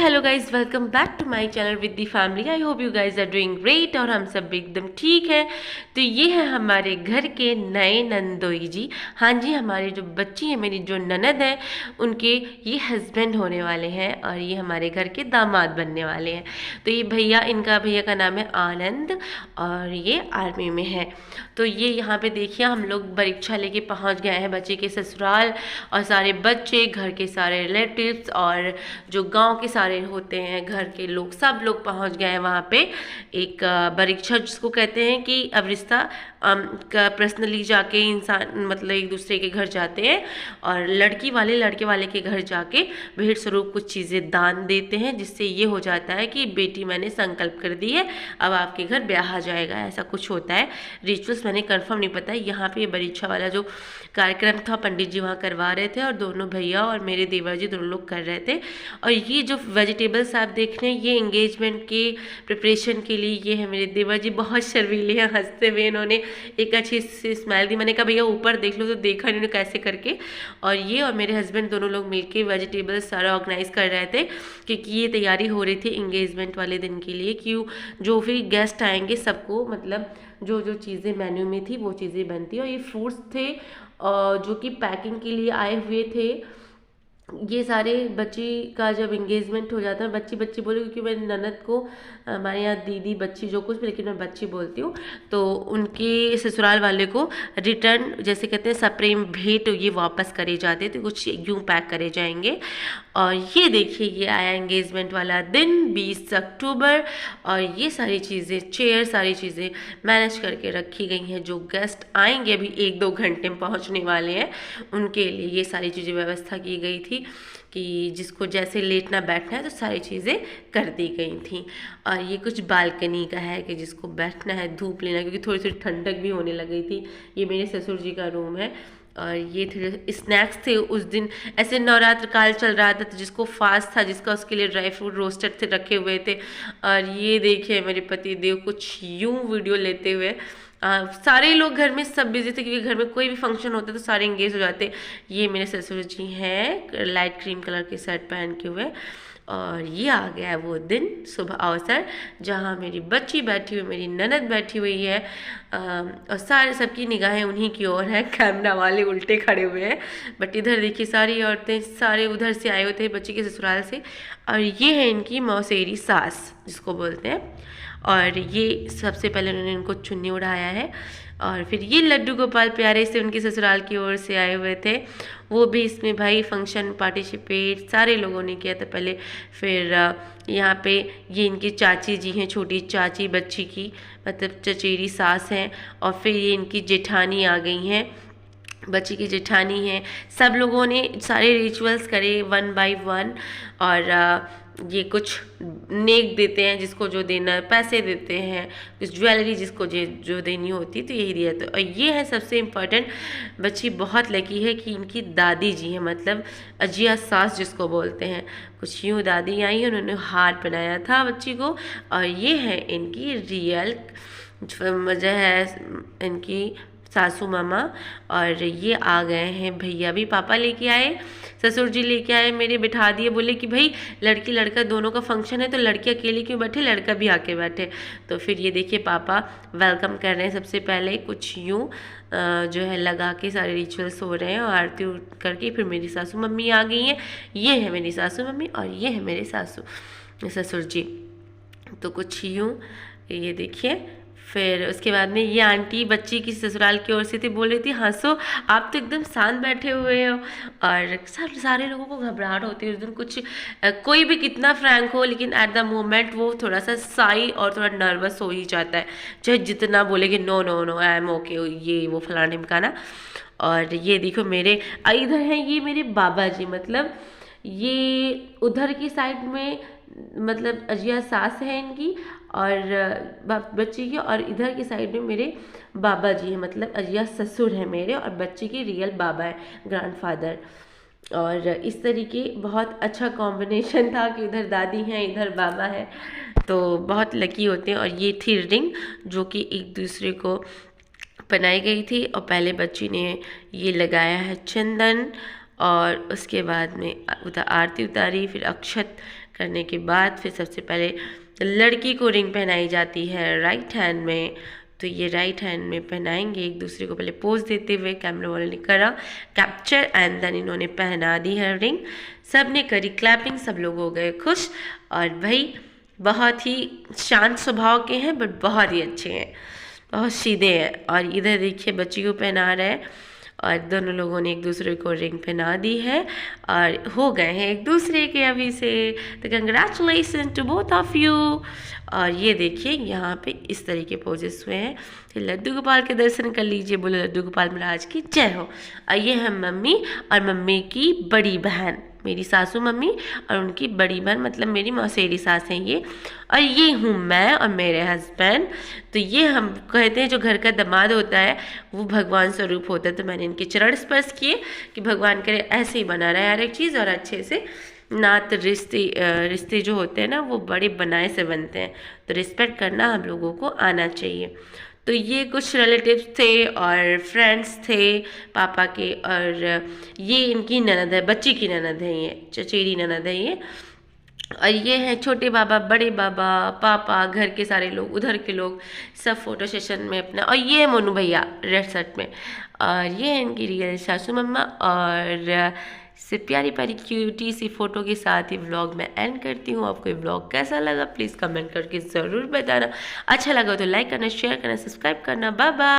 Hello guys, welcome back to my channel with the family. I hope you guys are doing great और हम सब एकदम ठीक है। तो ये है हमारे घर के नए नंदोई जी। हाँ जी, हमारी जो बच्ची है, मेरी जो ननद है, उनके ये हस्बैंड होने वाले हैं और ये हमारे घर के दामाद बनने वाले हैं। तो ये इनका भैया का नाम है आनंद और ये आर्मी में है। तो ये यहाँ पे देखिए, हम लोग परीक्षा लेके पहुँच गए हैं बच्चे के ससुराल, और सारे बच्चे, घर के सारे रिलेटिव्स और जो गांव के सारे होते हैं घर के लोग, सब लोग पहुंच गए हैं वहाँ पे। एक परीक्षा जिसको कहते हैं कि अब रिश्ता का पर्सनली जाके इंसान मतलब एक दूसरे के घर जाते हैं और लड़की वाले लड़के वाले के घर जाके भेंट स्वरूप कुछ चीज़ें दान देते हैं, जिससे ये हो जाता है कि बेटी मैंने संकल्प कर दी है, अब आपके घर ब्याह जाएगा, ऐसा कुछ होता है। रिचुअल्स मैंने कंफर्म नहीं पता है। यहाँ पे परीक्षा वाला जो कार्यक्रम था, पंडित जी वहाँ करवा रहे थे और दोनों भैया और मेरे देवर जी दोनों लोग कर रहे थे। और ये जो वेजिटेबल्स आप देख रहे हैं, ये एंगेजमेंट के प्रिपरेशन के लिए ये है। मेरे देवर जी बहुत शर्मीले हैं, हंसते हुए इन्होंने एक अच्छी सी स्माइल दी। मैंने कहा भैया ऊपर देख लो, तो देखा इन्होंने कैसे करके। और ये और मेरे हस्बैंड दोनों लोग मिलके वेजिटेबल्स सारा ऑर्गेनाइज कर रहे थे, क्योंकि ये तैयारी हो रही थी एंगेजमेंट वाले दिन के लिए। क्यों, जो भी गेस्ट आएंगे सबको मतलब जो जो चीज़ें मेन्यू में थी वो चीज़ें बनती। और ये फ्रूट्स थे जो कि पैकिंग के लिए आए हुए थे। ये सारे बच्ची का जब एंगेजमेंट हो जाता है, बच्ची बच्ची बोले क्योंकि मेरी ननद को हमारे यहाँ दीदी बच्ची जो कुछ भी, लेकिन मैं बच्ची बोलती हूँ, तो उनके ससुराल वाले को रिटर्न जैसे कहते हैं सप्रेम भेंट, ये वापस करे जाते, तो कुछ यूँ पैक करे जाएंगे। और ये देखिए, ये आया एंगेजमेंट वाला दिन 20 अक्टूबर, और ये सारी चीज़ें, चेयर सारी चीज़ें मैनेज करके रखी गई हैं। जो गेस्ट आएंगे अभी 1-2 घंटे में पहुँचने वाले हैं, उनके लिए ये सारी चीज़ें व्यवस्था की गई थी कि जिसको जैसे लेटना बैठना है तो सारी चीज़ें कर दी गई थी। और ये कुछ बालकनी का है कि जिसको बैठना है, धूप लेना, क्योंकि थोड़ी थोड़ी ठंडक भी होने लगी थी। ये मेरे ससुर जी का रूम है। और ये थे स्नैक्स थे उस दिन, ऐसे नवरात्र काल चल रहा था, तो जिसको फास्ट था जिसका, उसके लिए ड्राई फ्रूट रोस्टेड थे रखे हुए थे। और ये देखिए मेरे पति देव कुछ यूं वीडियो लेते हुए। सारे लोग घर में सब बिजी थे, क्योंकि घर में कोई भी फंक्शन होता है तो सारे एंगेज हो जाते। ये मेरे ससुर जी हैं, लाइट क्रीम कलर की शर्ट पहन के हुए। और ये आ गया है वो दिन, शुभ अवसर, जहाँ मेरी बच्ची बैठी हुई, मेरी ननद बैठी हुई है, और सारे सबकी निगाहें उन्हीं की ओर है। कैमरा वाले उल्टे खड़े हुए हैं, बट इधर देखिए सारी औरतें, सारे उधर से आए होते हैं बच्ची के ससुराल से। और ये है इनकी मौसेरी सास जिसको बोलते हैं। और ये सबसे पहले उन्होंने उनको चुन्नी उड़ाया है, और फिर ये लड्डू गोपाल प्यारे से उनके ससुराल की ओर से आए हुए थे, वो भी इसमें भाई फंक्शन पार्टिसिपेट सारे लोगों ने किया था पहले। फिर यहाँ पे ये इनकी चाची जी हैं, छोटी चाची बच्ची की, मतलब चचेरी सास हैं। और फिर ये इनकी जेठानी आ गई हैं, बच्ची की जेठानी है। सब लोगों ने सारे रिचुअल्स करे 1 बाय 1। और ये कुछ नेक देते हैं, जिसको जो देना है, पैसे देते हैं, कुछ ज्वेलरी जिसको जो देनी होती, तो यही दिया। तो और ये है सबसे इम्पोर्टेंट, बच्ची बहुत लकी है कि इनकी दादी जी हैं, मतलब अजिया सास जिसको बोलते हैं। कुछ यूँ दादी आई, उन्होंने हार पहनाया था बच्ची को। और ये है इनकी रियल वजह है, इनकी सासू मामा। और ये आ गए हैं भैया भी, पापा लेके आए, ससुर जी लेके आए मेरे, बिठा दिए, बोले कि भाई लड़की लड़का दोनों का फंक्शन है, तो लड़की अकेले क्यों बैठे, लड़का भी आके बैठे। तो फिर ये देखिए पापा वेलकम कर रहे हैं। सबसे पहले कुछ यूँ जो है लगा के सारे रिचुअल्स हो रहे हैं, और आरती करके फिर मेरी सासू मम्मी आ गई हैं। ये है मेरी सासू मम्मी और ये है मेरे ससुर जी। तो कुछ यूँ ये देखिए। फिर उसके बाद में ये आंटी बच्ची की ससुराल की ओर से थी, बोल रही थी हंसो, आप तो एकदम शांत बैठे हुए हो। और सब सारे लोगों को घबराहट होती है उस दिन, कुछ कोई भी कितना फ्रैंक हो, लेकिन एट द मोमेंट वो थोड़ा सा साई और थोड़ा नर्वस हो ही जाता है, चाहे जितना बोले कि no no no I am okay, ये वो फलाने का ना। और ये देखो मेरे इधर है, ये मेरे बाबा जी, मतलब ये उधर की साइड में, मतलब अजिया सास है इनकी और बच्ची की, और इधर की साइड में मेरे बाबा जी हैं, मतलब अजिया ससुर हैं मेरे, और बच्ची की रियल बाबा है, ग्रैंडफादर। और इस तरीके बहुत अच्छा कॉम्बिनेशन था कि उधर दादी हैं इधर बाबा है, तो बहुत लकी होते हैं। और ये थी रिंग जो कि एक दूसरे को पहनाई गई थी, और पहले बच्ची ने ये लगाया है चंदन, और उसके बाद में उधर आरती उतारी, फिर अक्षत करने के बाद फिर सबसे पहले लड़की को रिंग पहनाई जाती है राइट हैंड में। तो ये राइट हैंड में पहनाएंगे, एक दूसरे को पहले पोज देते हुए कैमरा वाले ने करा कैप्चर एंड देन इन्होंने पहना दी है रिंग। सब ने करी क्लैपिंग, सब लोग हो गए खुश। और भाई बहुत ही शांत स्वभाव के हैं बट बहुत ही अच्छे हैं, बहुत सीधे हैं। और इधर देखिए बच्ची को पहना रहे हैं और दोनों लोगों ने एक दूसरे को रिंग पहना दी है और हो गए हैं एक दूसरे के अभी से। तो congratulations to both of you. और ये देखिए यहाँ पे इस तरह के पोजेस हुए हैं। तो लड्डू गोपाल के दर्शन कर लीजिए, बोलो लड्डू गोपाल महाराज की जय हो। और ये है मम्मी और मम्मी की बड़ी बहन, मेरी सासू मम्मी और उनकी बड़ी बहन मतलब मेरी मौसेरी सास हैं ये। और ये हूँ मैं और मेरे हस्बैंड। तो ये हम कहते हैं जो घर का दामाद होता है वो भगवान स्वरूप होता है। तो मैंने इनके चरण स्पर्श किए कि भगवान करे ऐसे ही बना रहे हर एक चीज़ और अच्छे से। नात रिश्ते जो होते हैं ना वो बड़े बनाए से बनते हैं, तो रिस्पेक्ट करना हम लोगों को आना चाहिए। तो ये कुछ रिलेटिव्स थे और फ्रेंड्स थे पापा के, और ये इनकी ननद है, बच्ची की ननद है, ये चचेरी ननद है ये। और ये हैं छोटे बाबा, बड़े बाबा, पापा, घर के सारे लोग, उधर के लोग सब फोटो सेशन में अपना। और ये है मोनू भैया रेड शर्ट में। और ये है इनकी रियल सासू मम्मा। और से प्यारी प्यारी क्यूटी सी फ़ोटो के साथ ही व्लॉग में एंड करती हूँ। आपको ये व्लॉग कैसा लगा प्लीज़ कमेंट करके ज़रूर बताना। अच्छा लगा तो लाइक करना, शेयर करना, सब्सक्राइब करना। Bye bye.